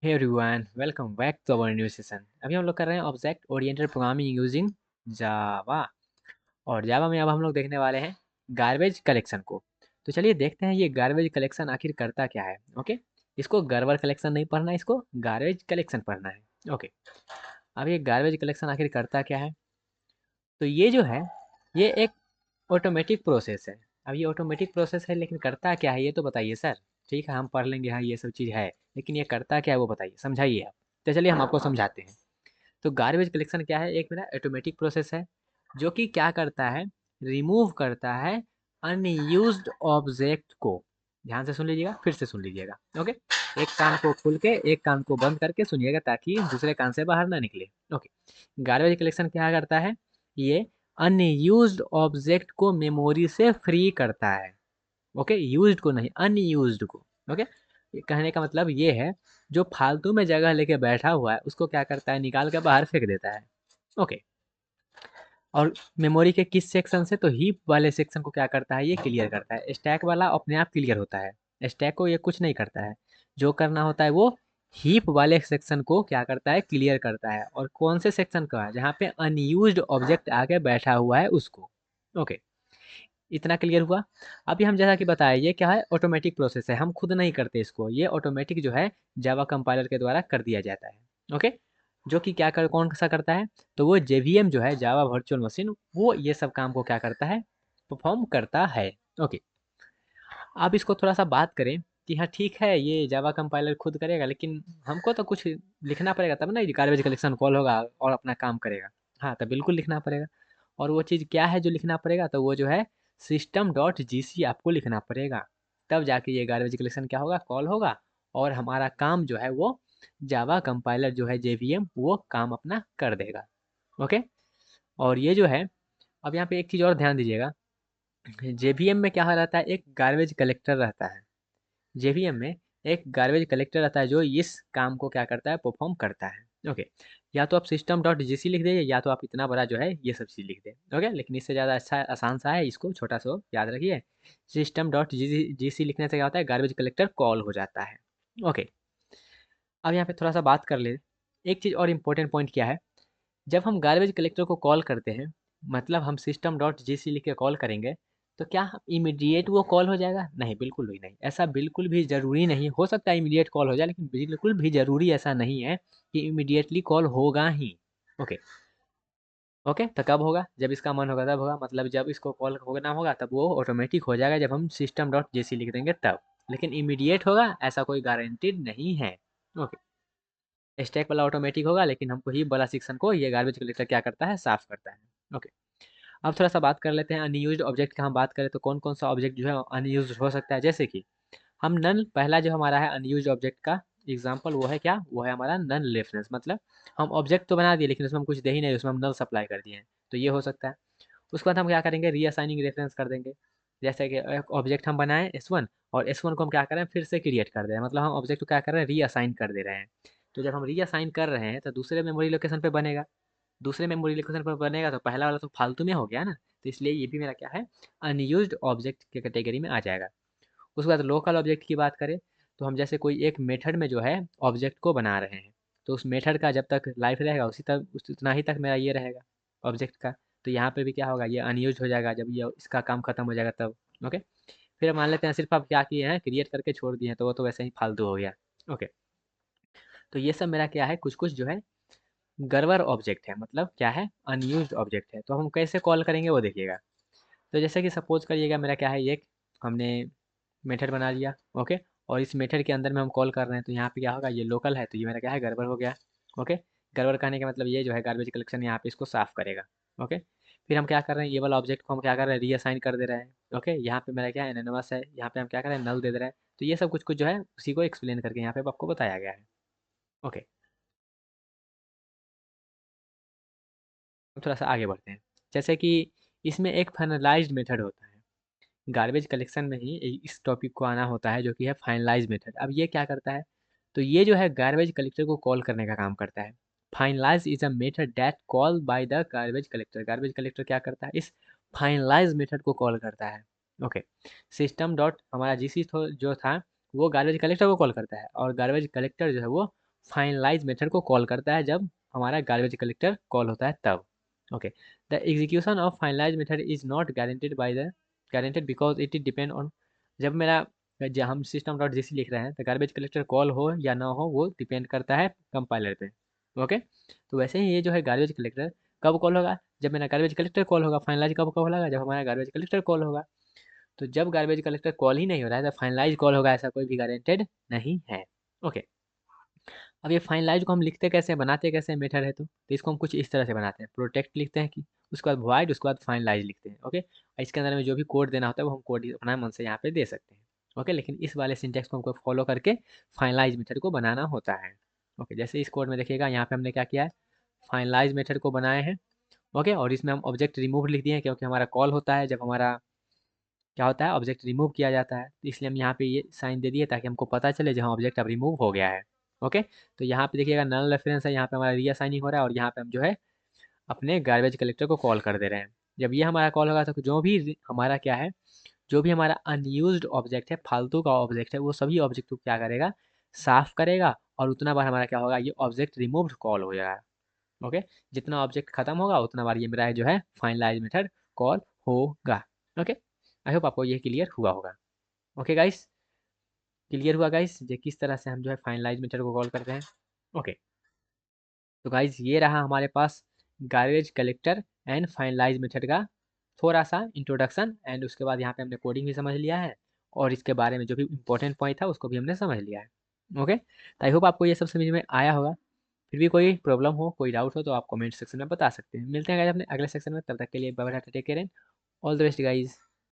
Hey everyone, welcome back to our new session. अभी हम लोग कर रहे हैं object oriented programming using Java. और जावा में अब हम लोग देखने वाले हैं गार्बेज कलेक्शन को। तो चलिए देखते हैं ये गार्बेज कलेक्शन आखिर करता क्या है। ओके, इसको गर्बर कलेक्शन नहीं पढ़ना है, इसको गार्बेज कलेक्शन पढ़ना है। ओके, अब ये गार्बेज कलेक्शन आखिर करता क्या है। तो ये जो है, ये एक ऑटोमेटिक प्रोसेस है। अब ये ऑटोमेटिक प्रोसेस है, लेकिन करता क्या है ये तो बताइए सर। ठीक है, हम पढ़ लेंगे, हाँ ये सब चीज़ है, लेकिन ये करता क्या है वो बताइए, समझाइए आप। तो चलिए हम आपको समझाते हैं। तो गार्बेज कलेक्शन क्या है, एक मेरा ऑटोमेटिक प्रोसेस है जो कि क्या करता है, रिमूव करता है अनयूज्ड ऑब्जेक्ट को। ध्यान से सुन लीजिएगा, फिर से सुन लीजिएगा। ओके, एक कान को खोल के एक कान को बंद करके सुनिएगा ताकि दूसरे कान से बाहर ना निकले। ओके, गार्बेज कलेक्शन क्या करता है, ये अनयूज्ड ऑब्जेक्ट को मेमोरी से फ्री करता है। ओके, यूज्ड को नहीं, अनयूज्ड को। ओके, ये कहने का मतलब ये है, जो फालतू में जगह लेके बैठा हुआ है उसको क्या करता है, निकाल के बाहर फेंक देता है। ओके, और मेमोरी के किस सेक्शन से, तो हीप वाले सेक्शन को क्या करता है, ये क्लियर करता है। स्टैक वाला अपने आप क्लियर होता है, स्टैक को ये कुछ नहीं करता है। जो करना होता है वो हीप वाले सेक्शन को क्या करता है, क्लियर करता है। और कौन से सेक्शन का है, जहाँ पे अनयूज्ड ऑब्जेक्ट आके बैठा हुआ है उसको। ओके, इतना क्लियर हुआ। अभी हम जैसा कि बताया, ये क्या है, ऑटोमेटिक प्रोसेस है, हम खुद नहीं करते इसको, ये ऑटोमेटिक जो है जावा कंपाइलर के द्वारा कर दिया जाता है। ओके, जो कि क्या कर, कौन सा करता है, तो वो जेवीएम जो है, जावा वर्चुअल मशीन, वो ये सब काम को क्या करता है, परफॉर्म करता है। ओके, अब इसको थोड़ा सा बात करें कि हाँ ठीक है, ये जावा कंपाइलर खुद करेगा, लेकिन हमको तो कुछ लिखना पड़ेगा तब ना ये गार्बेज कलेक्शन कॉल होगा और अपना काम करेगा। हाँ, तो बिल्कुल लिखना पड़ेगा। और वो चीज़ क्या है जो लिखना पड़ेगा, तो वो जो है सिस्टम डॉट जी सी आपको लिखना पड़ेगा। तब जाके ये गार्बेज कलेक्शन क्या होगा, कॉल होगा। और हमारा काम जो है वो जावा कंपाइलर जो है जेवीएम, वो काम अपना कर देगा। ओके, और ये जो है, अब यहाँ पे एक चीज़ और ध्यान दीजिएगा, जेवीएम में क्या रहता है, एक गार्बेज कलेक्टर रहता है। जेवीएम में एक गार्बेज कलेक्टर रहता है जो इस काम को क्या करता है, परफॉर्म करता है। ओके, या तो आप सिस्टम डॉट जी सी लिख दीजिए, या तो आप इतना बड़ा जो है ये सब चीज़ लिख दें। ओके, लेकिन इससे ज़्यादा अच्छा आसान सा है, इसको छोटा सा याद रखिए। सिस्टम डॉट जी सी लिखने से क्या होता है, गार्बेज कलेक्टर कॉल हो जाता है। ओके, अब यहाँ पे थोड़ा सा बात कर ले। एक चीज़ और इम्पोर्टेंट पॉइंट क्या है, जब हम गार्बेज कलेक्टर को कॉल करते हैं, मतलब हम सिस्टम डॉट जी सी लिख के कॉल करेंगे, तो क्या इमीडिएट वो कॉल हो जाएगा, नहीं, बिल्कुल भी नहीं। ऐसा बिल्कुल भी ज़रूरी नहीं, हो सकता है इमीडिएट कॉल हो जाए, लेकिन बिल्कुल भी ज़रूरी ऐसा नहीं है कि इमीडिएटली कॉल होगा ही। ओके, ओके, तो कब होगा, जब इसका मन होगा तब होगा, मतलब जब इसको कॉल होना होगा तब वो ऑटोमेटिक हो जाएगा, जब हम सिस्टम डॉट जे सी लिख देंगे तब। लेकिन इमीडिएट होगा ऐसा कोई गारंटीड नहीं है। ओके, स्टैक वाला ऑटोमेटिक होगा, लेकिन हमको ही वाला सेक्शन को ये गार्बेज कलेक्टर क्या करता है, साफ करता है। ओके, अब थोड़ा सा बात कर लेते हैं अनयूज्ड ऑब्जेक्ट का। हम बात करें तो कौन कौन सा ऑब्जेक्ट जो है अनयूज्ड हो सकता है, जैसे कि हम नल, पहला जो हमारा है अनयूज्ड ऑब्जेक्ट का एग्जांपल, वो है क्या, वो है हमारा नल रेफरेंस। मतलब हम ऑब्जेक्ट तो बना दिए, लेकिन उसमें हम कुछ दे ही नहीं, उसमें हम नल सप्लाई कर दिए हैं, तो ये हो सकता है। उसके बाद हम क्या करेंगे, रीअसाइनिंग रेफरेंस कर देंगे। जैसे कि एक ऑब्जेक्ट हम बनाएं S1, और S1 को हम क्या करें, फिर से क्रिएट कर दें, मतलब हम ऑब्जेक्ट को क्या कर रहे हैं, रीअसाइन कर दे रहे हैं। तो जब हम रीअसाइन कर रहे हैं तो दूसरे मेमोरी लोकेशन पे बनेगा, दूसरे मेमोरी लोकेशन पर बनेगा, तो पहला वाला तो फालतू में हो गया ना, तो इसलिए ये भी मेरा क्या है, अनयूज्ड ऑब्जेक्ट के कैटेगरी में आ जाएगा। उसके बाद लोकल ऑब्जेक्ट की बात करें, तो हम जैसे कोई एक मेथड में जो है ऑब्जेक्ट को बना रहे हैं, तो उस मेथड का जब तक लाइफ रहेगा उसी तक, उतना ही तक मेरा ये रहेगा ऑब्जेक्ट का। तो यहाँ पे भी क्या होगा, ये अनयूज हो जाएगा जब ये इसका काम खत्म हो जाएगा तब। ओके, फिर मान लेते हैं सिर्फ आप क्या किए हैं, क्रिएट करके छोड़ दिए हैं, तो वो तो वैसे ही फालतू हो गया। ओके, तो ये सब मेरा क्या है, कुछ कुछ जो है गड़बड़ ऑब्जेक्ट है, मतलब क्या है, अनयूज्ड ऑब्जेक्ट है। तो हम कैसे कॉल करेंगे वो देखिएगा। तो जैसे कि सपोज करिएगा मेरा क्या है, ये हमने मेथड बना लिया। ओके, और इस मेथड के अंदर में हम कॉल कर रहे हैं, तो यहाँ पे क्या होगा, ये लोकल है, तो ये मेरा क्या है, गड़बड़ हो गया। ओके, गड़बड़ कहने का मतलब ये जो है गार्बेज कलेक्शन यहाँ पे इसको साफ करेगा। ओके, फिर हम क्या कर रहे हैं, ये वाला ऑब्जेक्ट को हम क्या कर रहे हैं, रीअसाइन कर दे रहे हैं। ओके, यहाँ पे मेरा क्या है, एनोनिमस है, यहाँ पे हम क्या कर रहे हैं, नल दे दे रहे हैं। तो ये सब कुछ कुछ जो है उसी को एक्सप्लेन करके यहाँ पे आपको बताया गया है। ओके, थोड़ा सा आगे बढ़ते हैं। जैसे कि इसमें एक फाइनलाइज्ड मेथड होता है, गार्बेज कलेक्शन में ही इस टॉपिक को आना होता है, जो कि है फाइनलाइज मेथड। अब ये क्या करता है, तो ये जो है गार्बेज कलेक्टर को कॉल करने का काम करता है। Finalize is a method that call by the garbage collector. Garbage collector क्या करता है, इस फाइनलाइज मेथड को कॉल करता है। ओके, सिस्टम डॉट हमारा जीसी जो था, वो गार्बेज कलेक्टर को कॉल करता है, और गार्बेज कलेक्टर जो है वो फाइनलाइज मेथड को कॉल करता है जब हमारा गार्बेज कलेक्टर कॉल होता है तब। Okay, the execution of finalize method is not guaranteed because it depend on, जब मेरा जब हम सिस्टम डॉट जीसी लिख रहे हैं तो गार्बेज कलेक्टर कॉल हो या ना हो वो डिपेंड करता है कंपाइलर पे। ओके, तो वैसे ही ये जो है गार्बेज कलेक्टर कब कॉल होगा, जब मेरा गार्बेज कलेक्टर कॉल होगा। फाइनलाइज कब कॉल होगा, जब हमारा गार्बेज कलेक्टर कॉल होगा। तो जब गार्बेज कलेक्टर कॉल ही नहीं हो रहा है तो फाइनलाइज कॉल होगा, ऐसा कोई भी गारंटेड नहीं है। ओके, अब ये फाइनलाइज को हम लिखते कैसे हैं, बनाते कैसे हैं मेथड है तो इसको हम कुछ इस तरह से बनाते हैं। प्रोटेक्ट लिखते हैं कि, उसके बाद वॉइड, उसके बाद फाइनलाइज लिखते हैं। ओके, इसके अंदर में जो भी कोड देना होता है वो हम कोड अपना मन से यहाँ पे दे सकते हैं। ओके, लेकिन इस वाले सिंटेक्स को हमको फॉलो करके फाइनलाइज मेथड को बनाना होता है। ओके, जैसे इस कोड में देखिएगा यहाँ पे हमने क्या किया है, फाइनलाइज मेथड को बनाए हैं। ओके, और इसमें हम ऑब्जेक्ट रिमूव लिख दिए हैं क्योंकि हमारा कॉल होता है जब हमारा क्या होता है, ऑब्जेक्ट रिमूव किया जाता है, तो इसलिए हम यहाँ पे ये साइन दे दिए ताकि हमको पता चले जहाँ ऑब्जेक्ट अब रिमूव हो गया है। ओके, तो यहाँ पे देखिएगा नल रेफरेंस है, यहाँ पे हमारा रीअसाइनिंग हो रहा है और यहाँ पे हम जो है अपने गार्बेज कलेक्टर को कॉल कर दे रहे हैं। जब ये हमारा कॉल होगा तो जो भी हमारा क्या है, जो भी हमारा अनयूज्ड ऑब्जेक्ट है, फालतू का ऑब्जेक्ट है, वो सभी ऑब्जेक्ट को क्या करेगा, साफ करेगा और उतना बार हमारा क्या होगा, ये ऑब्जेक्ट रिमूव्ड कॉल हो जाएगा। ओके, जितना ऑब्जेक्ट खत्म होगा उतना बार ये मेरा जो है फाइनलाइज मेथड कॉल होगा। ओके, आई होप आपको ये क्लियर हुआ होगा। ओके गाइस, क्लियर हुआ गाइस ये किस तरह से हम जो है फाइनलाइज मेथड को कॉल करते हैं। ओके, तो गाइस ये रहा हमारे पास garbage collector and finalize method का थोड़ा सा इंट्रोडक्शन, एंड उसके बाद यहाँ पे हमने कोडिंग भी समझ लिया है और इसके बारे में जो भी इंपॉर्टेंट पॉइंट था उसको भी हमने समझ लिया है। ओके, तो आई होप आपको ये सब समझ में आया होगा। फिर भी कोई प्रॉब्लम हो, कोई डाउट हो तो आप कमेंट सेक्शन में बता सकते हैं। मिलते हैं गाइस अपने अगले सेक्शन में, तब तक के लिए bye bye, take care and all the best guys.